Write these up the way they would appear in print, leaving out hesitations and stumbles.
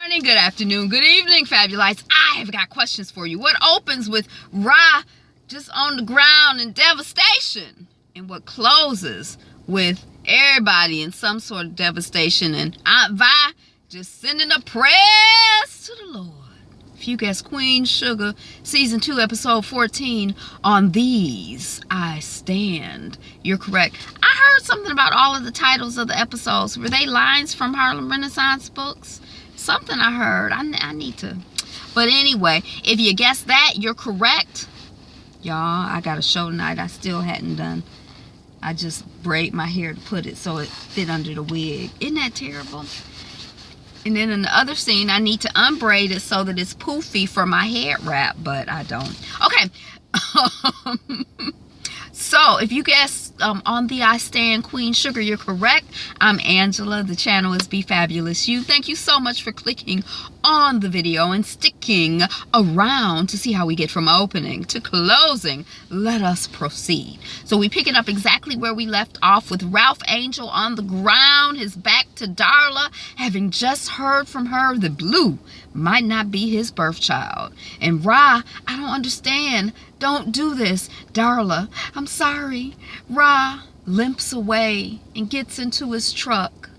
Morning, good afternoon, good evening, Fabulites. I have got questions for you. What opens with Ra just on the ground in devastation? And what closes with everybody in some sort of devastation and Aunt Vi just sending up prayers to the Lord? If you guess Queen Sugar, Season 2, Episode 14, On These I Stand, you're correct. I heard something about all of the titles of the episodes. Were they lines from Harlem Renaissance books? Something I heard. I need to. But anyway, if you guess that, you're correct. Y'all, I got a show tonight I still hadn't done. I just braid my hair to put it so it fit under the wig. Isn't that terrible? And then in the other scene, I need to unbraid it so that it's poofy for my head wrap, but I don't. Okay. So, if you guess On the I Stand Queen Sugar, you're correct. I'm Angela. The channel is Be Fabulous You. Thank you so much for clicking on the video and sticking around to see how we get from opening to closing. Let us proceed. So we pick it up exactly where we left off with Ralph Angel on the ground, his back to Darla, having just heard from her that Blue might not be his birth child. And Ra, I don't understand. Don't do this. Darla, I'm sorry. Ra limps away and gets into his truck.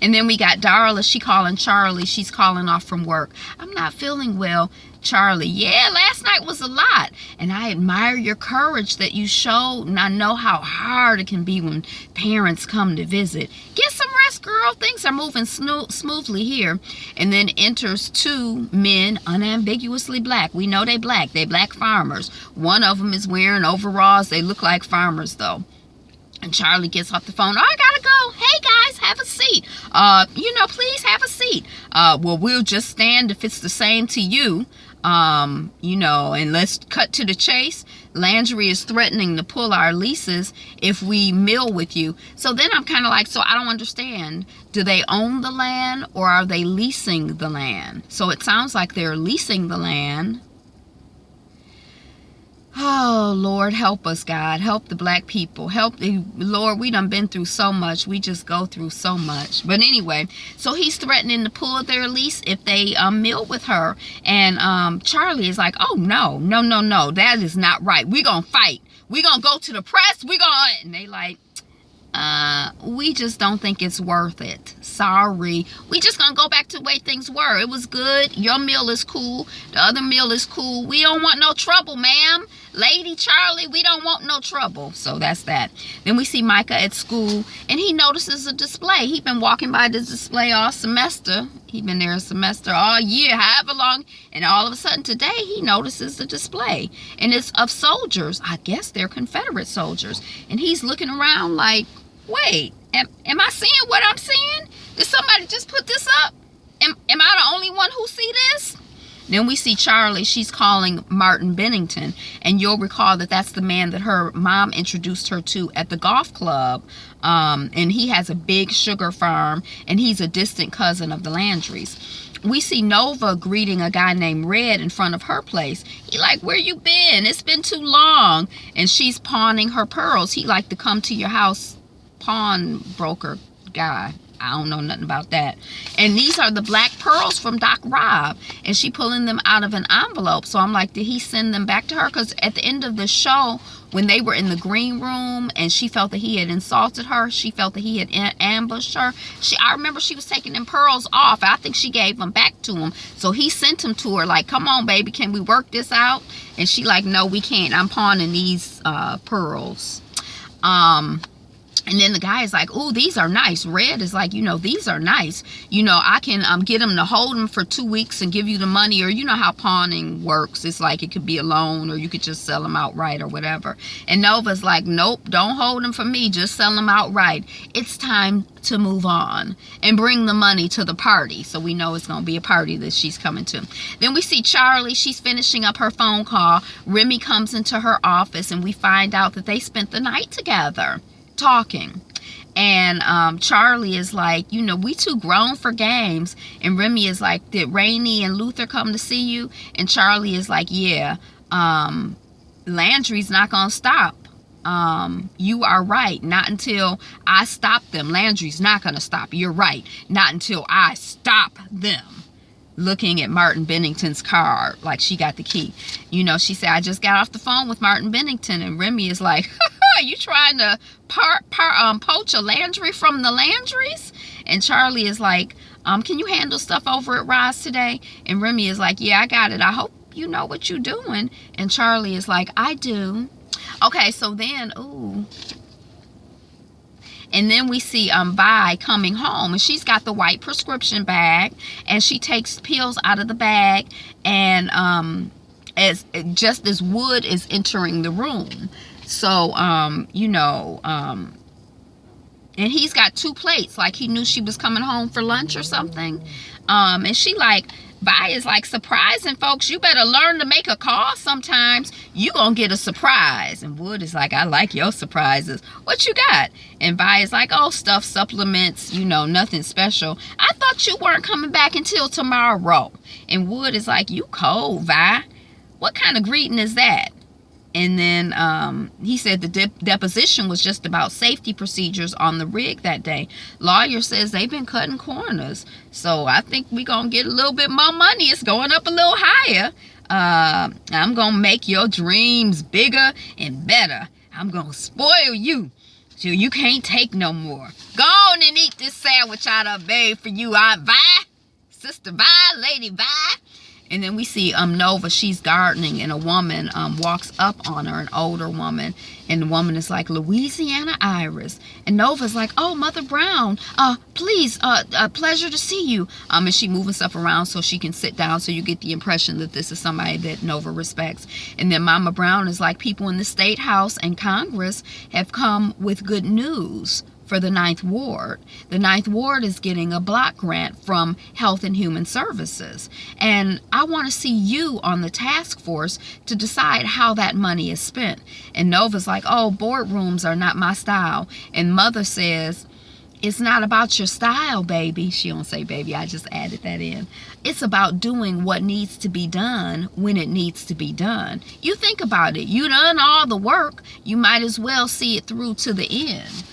And then we got Darla. She calling Charlie. She's calling off from work. I'm not feeling well. Charlie, yeah, last night was a lot. And I admire your courage that you showed. And I know how hard it can be when parents come to visit. Get some rest, girl. Things are moving smoothly here. And then enters two men, unambiguously black. We know they black. They black farmers. One of them is wearing overalls. They look like farmers, though. And Charlie gets off the phone. Oh, I gotta go. Hey, guys, have a seat. Please have a seat. Well, we'll just stand if it's the same to you. And let's cut to the chase. Landry is threatening to pull our leases if we mill with you. So then I'm kind of like, so I don't understand. Do they own the land or are they leasing the land? So it sounds like they're leasing the land. Oh, Lord, help us, God. Help the black people. Help the Lord. We done been through so much. We just go through so much. But anyway, so he's threatening to pull their lease if they mill with her. And Charlie is like, oh, no. That is not right. We're going to fight. We're going to go to the press. And they like, we just don't think it's worth it. Sorry. We just gonna go back to the way things were. It was good. Your meal is cool. The other meal is cool. We don't want no trouble, ma'am. Lady Charlie, we don't want no trouble. So that's that. Then we see Micah at school, and he notices a display. He's been walking by this display all semester. He's been there a semester, all year, however long. And all of a sudden today, he notices the display. And it's of soldiers. I guess they're Confederate soldiers. And he's looking around like, wait, am I seeing what I'm seeing? Did somebody just put this up? Am I the only one who see this? Then we see Charlie. She's calling Martin Bennington. And you'll recall that that's the man that her mom introduced her to at the golf club. And he has a big sugar farm. And he's a distant cousin of the Landrys. We see Nova greeting a guy named Red in front of her place. He like, where you been? It's been too long. And she's pawning her pearls. He like to come to your house. Pawnbroker guy. I don't know nothing about that. And these are the black pearls from Doc Rob. And she pulling them out of an envelope. So I'm like, did he send them back to her? Because at the end of the show, when they were in the green room and she felt that he had insulted her, she felt that he had ambushed her. I remember she was taking them pearls off. I think she gave them back to him. So he sent them to her like, come on, baby, can we work this out? And she like, no, we can't. I'm pawning these pearls. And then the guy is like, oh, these are nice. Red is like, these are nice. I can get him to hold them for 2 weeks and give you the money. Or you know how pawning works. It's like it could be a loan or you could just sell them outright or whatever. And Nova's like, nope, don't hold them for me. Just sell them outright. It's time to move on and bring the money to the party. So we know it's going to be a party that she's coming to. Then we see Charlie. She's finishing up her phone call. Remy comes into her office and we find out that they spent the night together talking. And Charlie is like, we too grown for games. And Remy is like, did Rainey and Luther come to see you? And Charlie is like, yeah, Landry's not gonna stop. You are right. Not until I stop them. Landry's not gonna stop. You're right. Not until I stop them. looking at Martin Bennington's car, like she got the key. You know, she said, I just got off the phone with Martin Bennington. And Remy is like, you trying to poach a Landry from the Landrys? And Charlie is like, can you handle stuff over at Roz today? And Remy is like, yeah, I got it. I hope you know what you're doing. And Charlie is like, I do. Okay, so then, ooh. And then we see Vi coming home, and she's got the white prescription bag, and she takes pills out of the bag, and as Wood is entering the room. So you know, and he's got 2 plates, like he knew she was coming home for lunch or something. And she like, Vi is like, surprising folks, you better learn to make a call sometimes. You gonna get a surprise. And Wood is like, I like your surprises. What you got? And Vi is like, oh, stuff, supplements, you know, nothing special. I thought you weren't coming back until tomorrow. And Wood is like, you cold, Vi. What kind of greeting is that? And then he said the deposition was just about safety procedures on the rig that day. Lawyer says they've been cutting corners. So I think we're going to get a little bit more money. It's going up a little higher. I'm going to make your dreams bigger and better. I'm going to spoil you till you can't take no more. Go on and eat this sandwich I done made for you, Aunt Vi. Sister Vi, Lady Vi. And then we see Nova, she's gardening, and a woman walks up on her, an older woman. And the woman is like, Louisiana Iris. And Nova's like, oh, Mother Brown, please, pleasure to see you. And she moving stuff around so she can sit down, so you get the impression that this is somebody that Nova respects. And then Mama Brown is like, people in the State House and Congress have come with good news for the 9th Ward. The 9th Ward is getting a block grant from Health and Human Services. And I want to see you on the task force to decide how that money is spent. And Nova's like, oh, boardrooms are not my style. And Mother says, it's not about your style, baby. She don't say baby, I just added that in. It's about doing what needs to be done when it needs to be done. You think about it. You done all the work. You might as well see it through to the end.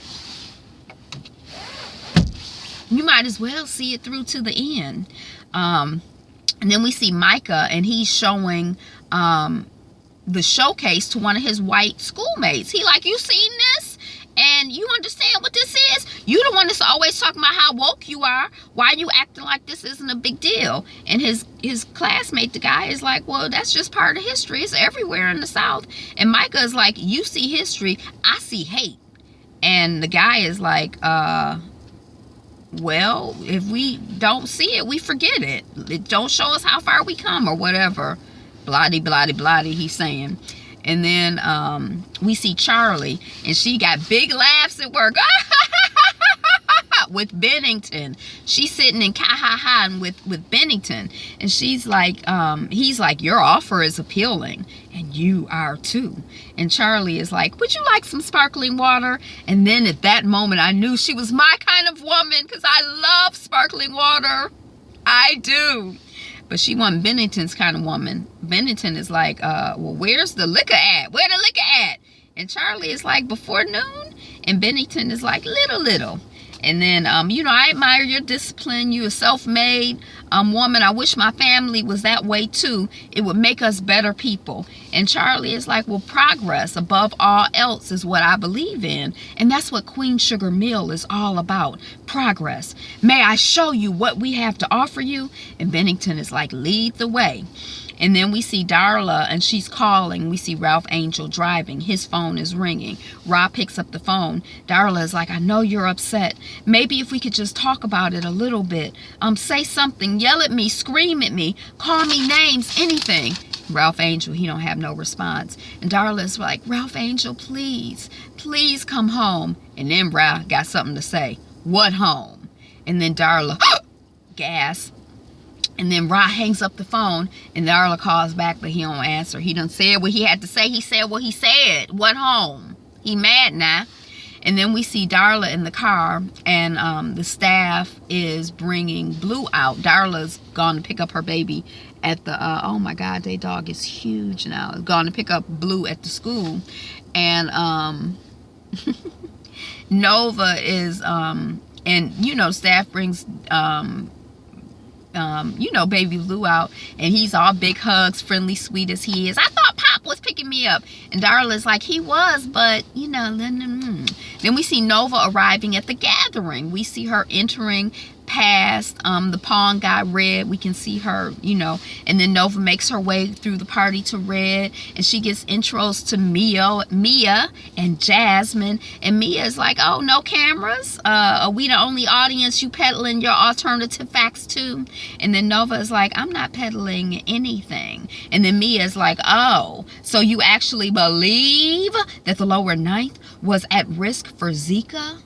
You might as well see it through to the end. And then we see Micah, and he's showing the showcase to one of his white schoolmates. He like, you seen this? And you understand what this is? You the one that's always talking about how woke you are. Why are you acting like this isn't a big deal? And his classmate, the guy, is like, well, that's just part of history. It's everywhere in the South. And Micah is like, you see history, I see hate. And the guy is like, well, if we don't see it, we forget it. It don't show us how far we come or whatever. Bloody, bloody, bloody, he's saying. And then we see Charlie, and she got big laughs at work. With Bennington. She's sitting in ha with Bennington. And she's like, he's like, your offer is appealing. And you are too. And Charlie is like, would you like some sparkling water? And then at that moment, I knew she was my kind of woman, because I love sparkling water. I do. But she wasn't Bennington's kind of woman. Bennington is like, well, where's the liquor at? Where the liquor at? And Charlie is like, before noon. And Bennington is like, little. And then, you know, I admire your discipline. You're a self-made woman. I wish my family was that way too. It would make us better people. And Charlie is like, well, progress above all else is what I believe in. And that's what Queen Sugar Mill is all about. Progress. May I show you what we have to offer you? And Bennington is like, lead the way. And then we see Darla, and she's calling. We see Ralph Angel driving. His phone is ringing. Rob picks up the phone. Darla is like, I know you're upset. Maybe if we could just talk about it a little bit. Say something. Yell at me. Scream at me. Call me names. Anything. Ralph Angel, he don't have no response. And Darla is like, Ralph Angel, please. Please come home. And then Ralph got something to say. What home? And then Darla, gasp. And then Ra hangs up the phone, and Darla calls back, but he don't answer. He done said what he had to say. He said what he said. What home? He mad now. And then we see Darla in the car, and the staff is bringing Blue out. Darla's gone to pick up her baby at the, oh my God, their dog is huge now. Gone to pick up Blue at the school. And Nova is, and you know, staff brings, you know, baby Lou out, and he's all big hugs, friendly, sweet as he is. I thought Pop was picking me up. And Darla's like, he was, but, you know, then we see Nova arriving at the gathering. We see her entering past the pawn guy Red. We can see her, you know, and then Nova makes her way through the party to Red, and she gets intros to Mia and Jasmine, and Mia's like, oh, no cameras, are we the only audience you peddling your alternative facts to? And then Nova is like, I'm not peddling anything. And then Mia's like, oh, so you actually believe that the lower ninth was at risk for Zika?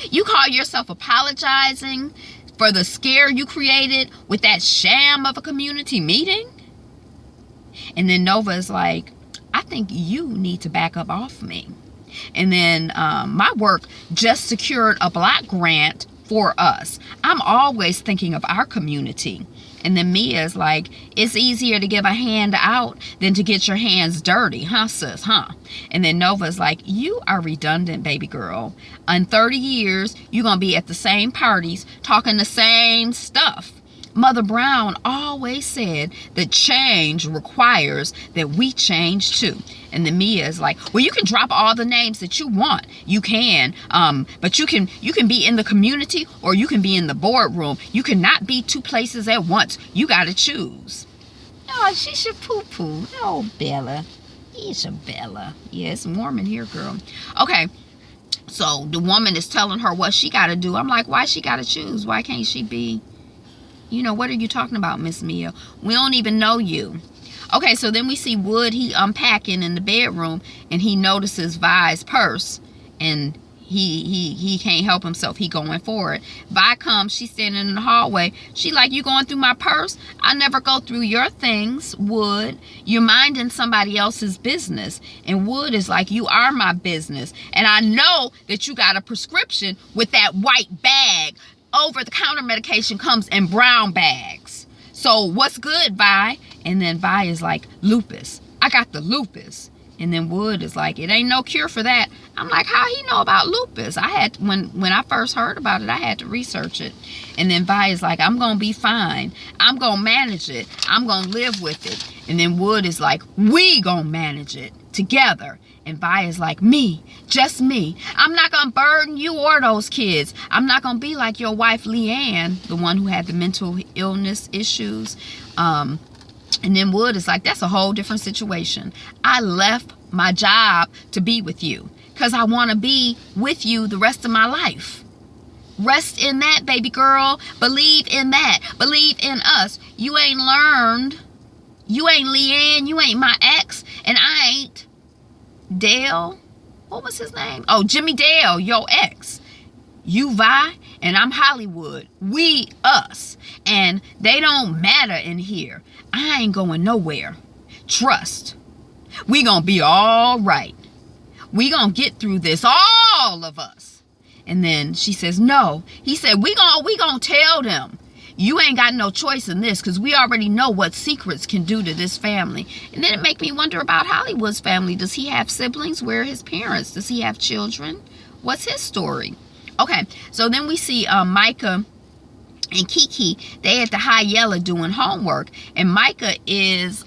You call yourself apologizing for the scare you created with that sham of a community meeting? And then Nova is like, I think you need to back up off me. And then my work just secured a block grant for us. I'm always thinking of our community. And then Mia's like, it's easier to give a hand out than to get your hands dirty, huh, sis, huh? And then Nova's like, you are redundant, baby girl. In 30 years, you're going to be at the same parties talking the same stuff. Mother Brown always said that change requires that we change too. And then Mia is like, well, you can drop all the names that you want. You can, but you can be in the community or you can be in the boardroom. You cannot be two places at once. You got to choose. Oh, she should poo-poo. Oh, Bella. Isabella. Yeah, it's warm in here, girl. Okay. So the woman is telling her what she got to do. I'm like, why she got to choose? Why can't she be... You know, what are you talking about, Miss Mia? We don't even know you. Okay, so then we see Wood, he unpacking in the bedroom, and he notices Vi's purse, and he can't help himself. He going for it. Vi comes, she's standing in the hallway. She like, you going through my purse? I never go through your things, Wood. You're minding somebody else's business. And Wood is like, you are my business. And I know that you got a prescription with that white bag. Over-the-counter medication comes in brown bags. So what's good, Vi? And then Vi is like, lupus. I got the lupus. And then Wood is like, it ain't no cure for that. I'm like, how he know about lupus? I had, when I first heard about it, I had to research it. And then Vi is like, I'm going to be fine. I'm going to manage it. I'm going to live with it. And then Wood is like, we going to manage it together. And Vi is like, me, just me. I'm not going to burden you or those kids. I'm not going to be like your wife, Leanne, the one who had the mental illness issues. And then Wood is like, that's a whole different situation. I left my job to be with you because I want to be with you the rest of my life. Rest in that, baby girl. Believe in that. Believe in us. You ain't learned. You ain't Leanne. You ain't my ex. And I ain't Dale. What was his name? Oh, Jimmy Dale, your ex. You Vi, and I'm Hollywood. We, us. And they don't matter in here. I ain't going nowhere. Trust. We gonna be all right. We gonna get through this, all of us. And then she says, no. He said, we gonna tell them. You ain't got no choice in this because we already know what secrets can do to this family. And then it make me wonder about Hollywood's family. Does he have siblings? Where are his parents? Does he have children? What's his story? Okay, so then we see Micah and Kiki. They at the High Yellow doing homework. And Micah is...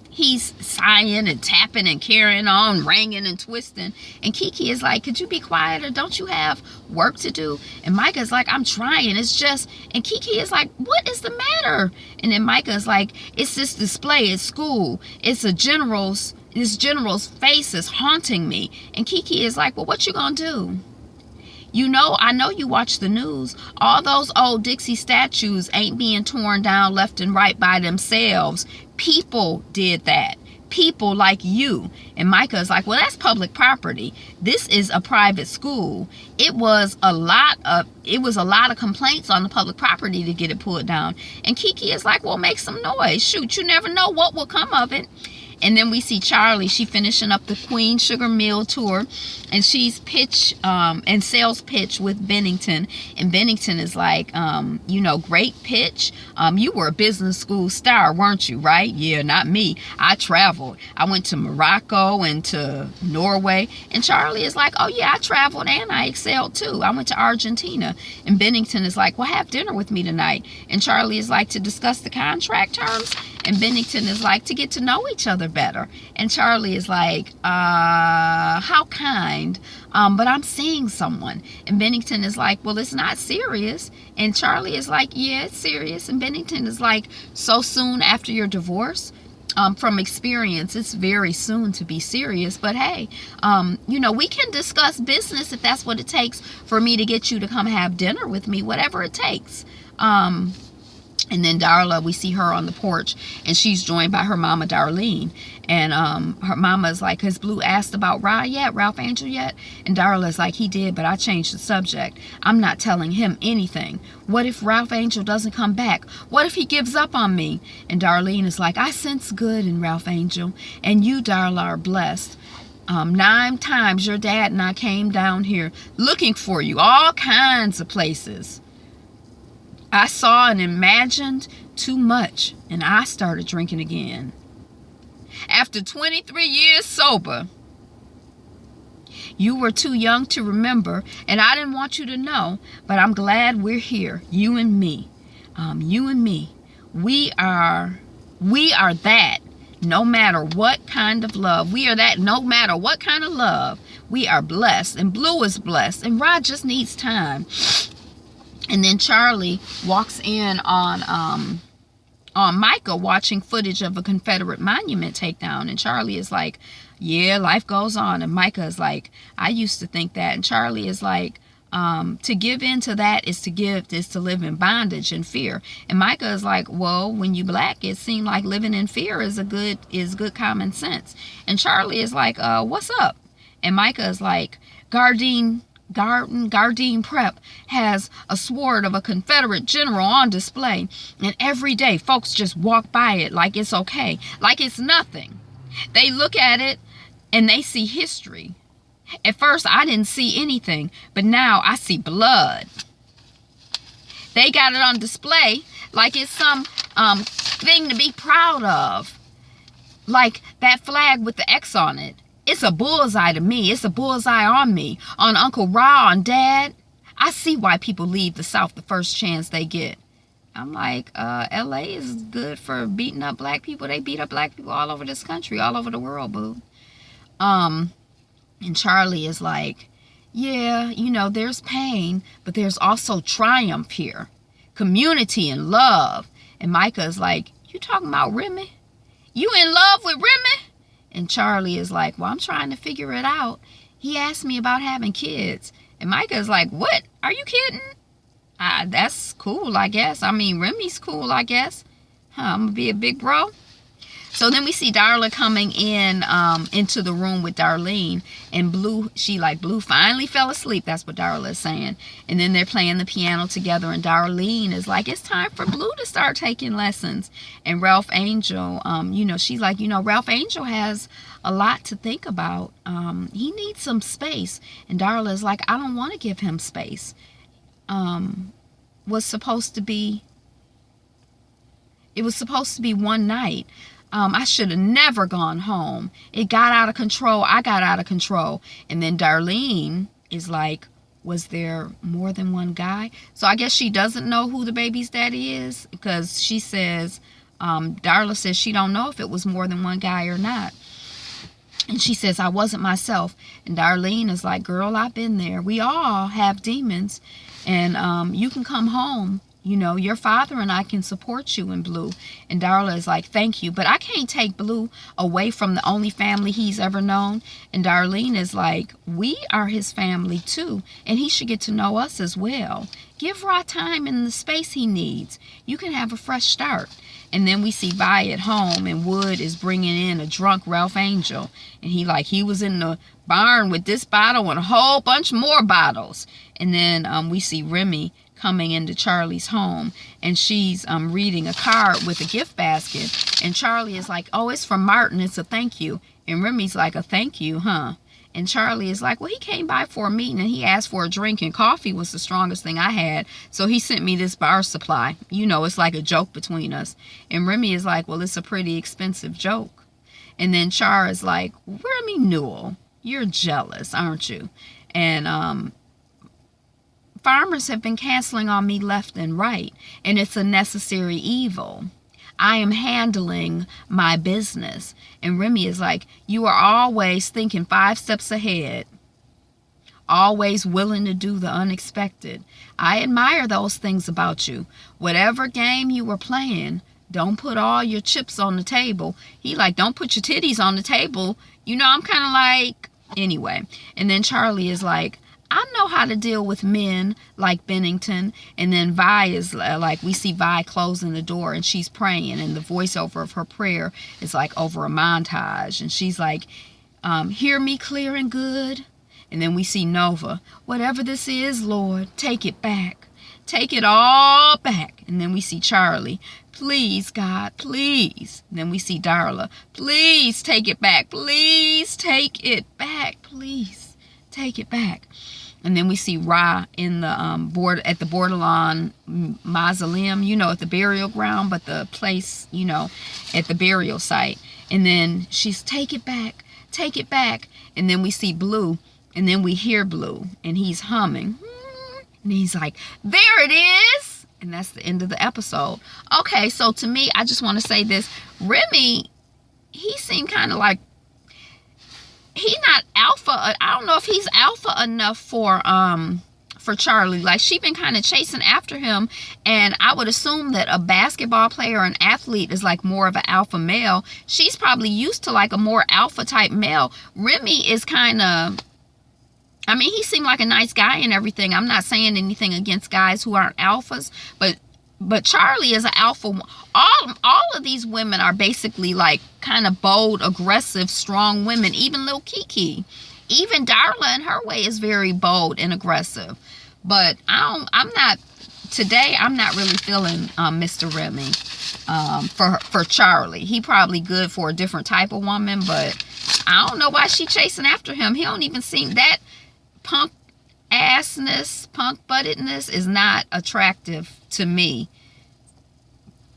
he's sighing and tapping and carrying on, ringing and twisting. And Kiki is like, could you be quiet or don't you have work to do? And Micah's like, I'm trying. It's just, and Kiki is like, what is the matter? And then Micah's like, it's this display at school. It's this general's face is haunting me. And Kiki is like, well, what you gonna do? You know, I know you watch the news. All those old Dixie statues ain't being torn down left and right by themselves. People did that. People like you. And Micah's like, well, that's public property. This is a private school. It was a lot of complaints on the public property to get it pulled down. And Kiki is like, well, make some noise. Shoot, you never know what will come of it. And then we see Charlie. She finishing up the Queen Sugar Mill tour, and she's pitch and sales pitch with Bennington. And Bennington is like, you know, great pitch. You were a business school star, weren't you? Right? Yeah, not me. I traveled. I went to Morocco and to Norway. And Charlie is like, oh yeah, I traveled and I excelled too. I went to Argentina. And Bennington is like, well, have dinner with me tonight. And Charlie is like, to discuss the contract terms. And Bennington is like, to get to know each other better. And Charlie is like, how kind. But I'm seeing someone. And Bennington is like, well, it's not serious. And Charlie is like, yeah, it's serious. And Bennington is like, so soon after your divorce? From experience, it's very soon to be serious. But hey, you know, we can discuss business if that's what it takes for me to get you to come have dinner with me, whatever it takes. And then Darla, we see her on the porch, and she's joined by her mama, Darlene. And her mama is like, has Blue asked about Ralph Angel yet? And Darla is like, he did, but I changed the subject. I'm not telling him anything. What if Ralph Angel doesn't come back? What if he gives up on me? And Darlene is like, I sense good in Ralph Angel, and you, Darla, are blessed. 9 times your dad and I came down here looking for you, all kinds of places. I saw and imagined too much, and I started drinking again. After 23 years sober, you were too young to remember, and I didn't want you to know, but I'm glad we're here, you and me. You and me. We are that, no matter what kind of love. We are that no matter what kind of love. We are blessed, and Blue is blessed, and Rod just needs time. And then Charlie walks in on Micah watching footage of a Confederate monument takedown. And Charlie is like, yeah, life goes on. And Micah is like, I used to think that. And Charlie is like, to give in to that is to live in bondage and fear. And Micah is like, well, when you black, it seemed like living in fear is good common sense. And Charlie is like, what's up? And Micah is like, Gardine Prep has a sword of a Confederate general on display, and every day folks just walk by it like it's okay, like it's nothing. They look at it and they see history. At first I didn't see anything, but now I see blood. They got it on display like it's some thing to be proud of, like that flag with the X on it. It's a bullseye to me. It's a bullseye on me, on Uncle Ra, on Dad. I see why people leave the South the first chance they get. I'm like, LA is good for beating up black people. They beat up black people all over this country, all over the world, boo. And Charlie is like, yeah, you know, there's pain, but there's also triumph here. Community and love. And Micah is like, you talking about Remy? You in love with Remy? And Charlie is like, well, I'm trying to figure it out. He asked me about having kids. And Micah is like, what? Are you kidding? That's cool, I guess. I mean, Remy's cool, I guess. I'm going to be a big bro. So then we see Darla coming in into the room with Darlene. And Blue, Blue finally fell asleep. That's what Darla is saying. And then they're playing the piano together. And Darlene is like, it's time for Blue to start taking lessons. And Ralph Angel, you know, she's like, you know, Ralph Angel has a lot to think about. He needs some space. And Darla is like, I don't want to give him space. It was supposed to be one night. I should have never gone home. It got out of control. I got out of control. And then Darlene is like, was there more than one guy? So I guess she doesn't know who the baby's daddy is, because she says, Darla says she don't know if it was more than one guy or not. And she says, I wasn't myself. And Darlene is like, girl, I've been there. We all have demons. And you can come home. You know, your father and I can support you in Blue. And Darla is like, thank you. But I can't take Blue away from the only family he's ever known. And Darlene is like, we are his family too. And he should get to know us as well. Give Rod time and the space he needs. You can have a fresh start. And then we see Vi at home, and Wood is bringing in a drunk Ralph Angel. And he was in the barn with this bottle and a whole bunch more bottles. And then we see Remy coming into Charlie's home, and she's reading a card with a gift basket. And Charlie is like, oh, it's from Martin. It's a thank you. And Remy's like, a thank you, huh? And Charlie is like, well, he came by for a meeting and he asked for a drink, and coffee was the strongest thing I had. So he sent me this bar supply. You know, it's like a joke between us. And Remy is like, well, it's a pretty expensive joke. And then Char is like, Remy Newell, you're jealous, aren't you? And farmers have been canceling on me left and right, and it's a necessary evil. I am handling my business. And Remy is like, you are always thinking 5 steps ahead. Always willing to do the unexpected. I admire those things about you. Whatever game you were playing, don't put all your chips on the table. He like, don't put your titties on the table. You know, I'm kind of like, anyway. And then Charlie is like, I know how to deal with men like Bennington. And then Vi is like, we see Vi closing the door and she's praying, and the voiceover of her prayer is like over a montage. And she's like, hear me clear and good. And then we see Nova, whatever this is, Lord, take it back. Take it all back. And then we see Charlie, please, God, please. And then we see Darla, please take it back. Please take it back. Please take it back. And then we see Ra in the at the Bordelon mausoleum, you know, at the burial ground, but the place, you know, at the burial site. And then she's, take it back, take it back. And then we see Blue, and then we hear Blue, and he's humming. And he's like, there it is. And that's the end of the episode. Okay, so to me, I just want to say this. Remy, he seemed kind of like, he's not alpha. I don't know if he's alpha enough for Charlie. Like, she been kind of chasing after him, and I would assume that a basketball player or an athlete is like more of an alpha male. She's probably used to like a more alpha type male. Remy is kind of, I mean, he seemed like a nice guy and everything. I'm not saying anything against guys who aren't alphas, but Charlie is an alpha. All of these women are basically like kind of bold, aggressive, strong women. Even little Kiki, even Darla in her way is very bold and aggressive. But I'm not really feeling Mr. Remy for Charlie. He probably good for a different type of woman, but I don't know why she chasing after him. He don't even seem that punk assness, punk buttedness is not attractive to me.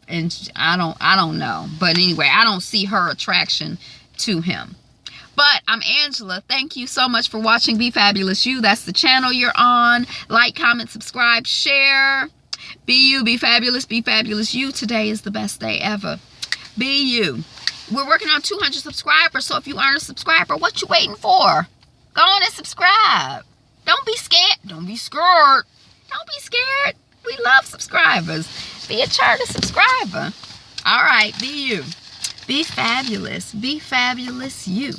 And I don't know. But anyway, I don't see her attraction to him. But I'm Angela. Thank you so much for watching Be Fabulous You. That's the channel you're on. Like, comment, subscribe, share. Be you, be fabulous you. Today is the best day ever. Be you. We're working on 200 subscribers, so if you aren't a subscriber, what you waiting for? Go on and subscribe. Don't be scared. Don't be scared. Don't be scared. We love subscribers. Be a charter subscriber. All right, be you. Be fabulous. Be fabulous you.